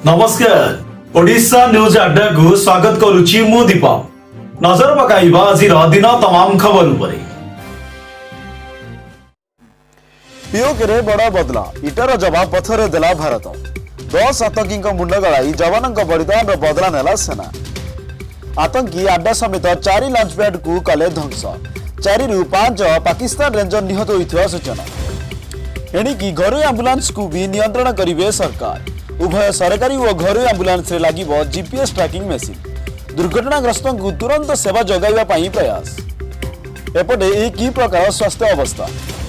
नमस्कार ओडिशा न्यूज अड्डा को स्वागत करुछि मु दीपक। नजर पकाइबा आज दिन तमाम खबर उपरे। पीओके रे बड़ा बदला इटार जवाब पथरे देला भारत। 10 आतंकी मुंड गलाई जवान बलिदान बदला नेला सेना। आतंकी अड्डा समेत 4 लॉन्चपैड को कले ध्वंस। 4 रु 5 पाकिस्तान रेंजर निहत होइथिबा सूचना। एणिकी घरोई आंबुलांस को भी नियंत्रण करिवे सरकार। उभय सरकारी और घरोई आंबुलांस रे लागिबो जीपीएस ट्रैकिंग मशीन। दुर्घटनाग्रस्त को तुरंत सेवा जगाइबा पई प्रयास। एपटे एक प्रकार स्वास्थ्य अवस्था।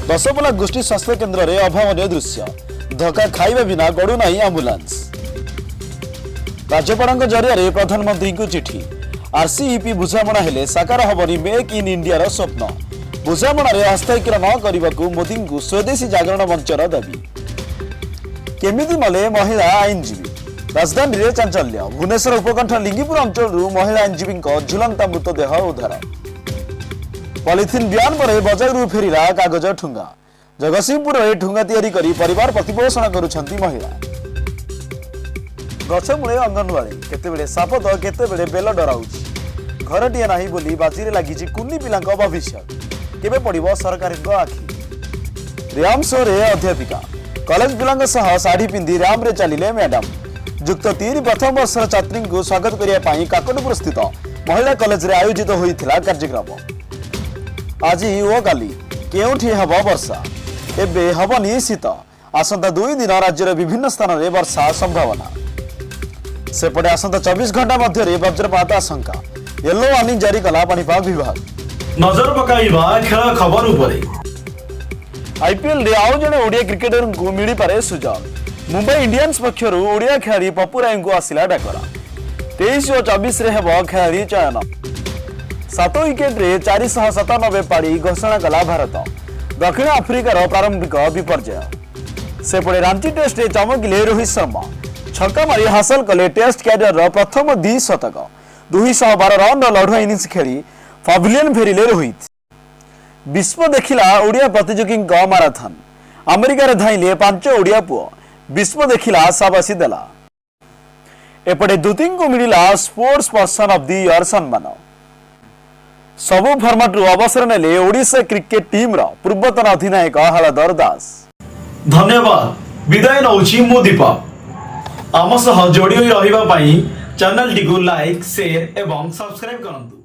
दशपल्ला गोष्ठी स्वास्थ्य केन्द्र में अभावन दृश्य। धक्का खाइबा बिना गड़ू नहीं आंबुलांस। राज्यपाल जरिया प्रधानमंत्री को चिठी। आरसीईपी बुझामणा हेले साकार हबनी मेक इन इंडिया स्वप्न। बुझामणारे हस्ताक्षर न करने को मोदी को स्वदेशी जागरण मंचर दाबी। केमिति मले महिला आईनजीवी। राजधानी में चांचल्य। भुवनेश्वर उपकंठ लिंगीपुर अंचल महिला आईनजीवी झुलंता मृतदेह उद्धार। पॉलिथिन बयान पर बजारू फेरिला कागज ठुंगा। जगतसिंहपुर में ठुंगा तैयारी करी परिवार प्रतिपोषण करुछंती महिला। गछमूले अंगनवाड़ी केतेबेले साप तो केतेबेले बेल डराउछि। घरटिए नाही बोली बाजीरे लागिछि कुन्नी पिलांक भविष्य। केबे पड़िबो सरकारी आखि। रियाम शोरे अध्यापिका कॉलेज पिलांक सह साड़ी पिंधि राम रे चलिले मैडम। युक्त 3 प्रथम वर्षर छात्री को स्वागत करिया पाई काकटपुर स्थित महिला कॉलेज रे आयोजित होइथिला कार्यक्रम। आज ओ काली केउठी हबो वर्षा एबे हबनी शीत। आसंता 2 दिन राज्यर विभिन्न स्थान में वर्षा संभावना। सेपटे आसंता 24 घंटा मध्य वज्रपात आशंका। येलो वार्निंग जारी कला पाणीपाग विभाग। नजर पकाइबा खेल खबर उपरे। आईपीएल रे आउ जने ओडिया क्रिकेटर को मिली पारे सुजोग। मुंबई इंडियंस पक्षर ओडिया खेलाड़ी पप्पू राय को आसिला डाकरा। 23 और 24 रे हेबो खेलाड़ी चयन। 7 विकेट रे 497 पाड़ी घोषणा कला भारत। दक्षिण आफ्रिकार प्रारंभिक विपर्यय। सेपटे रांची टेस्ट रे चमकिले रोहित शर्मा। छक्का मारी हासिल कले टेस्ट कैरियर प्रथम 2 शतक। 212 रन लढ़ुआ इनिंग्स खेली पवेलियन फेरिले रोहित। विश्व देखिला ओडिया प्रतियोगी माराथन। अमेरिका धाइले 5 ओडिया पुओ। विश्व देखिला शाबाशी देला। एपटे दूती को मिला sports person of the year सम्मान। सबु फॉर्मेट अवसर नेले ओडिशा क्रिकेट टीम रो पूर्वतन अधिनायक हलधर दास। धन्यवाद। विदाय नौछि मु दीपक। आम सह जोड़ी रहिबा पई चैनल टी को लाइक शेयर एवं सब्सक्राइब करंतु।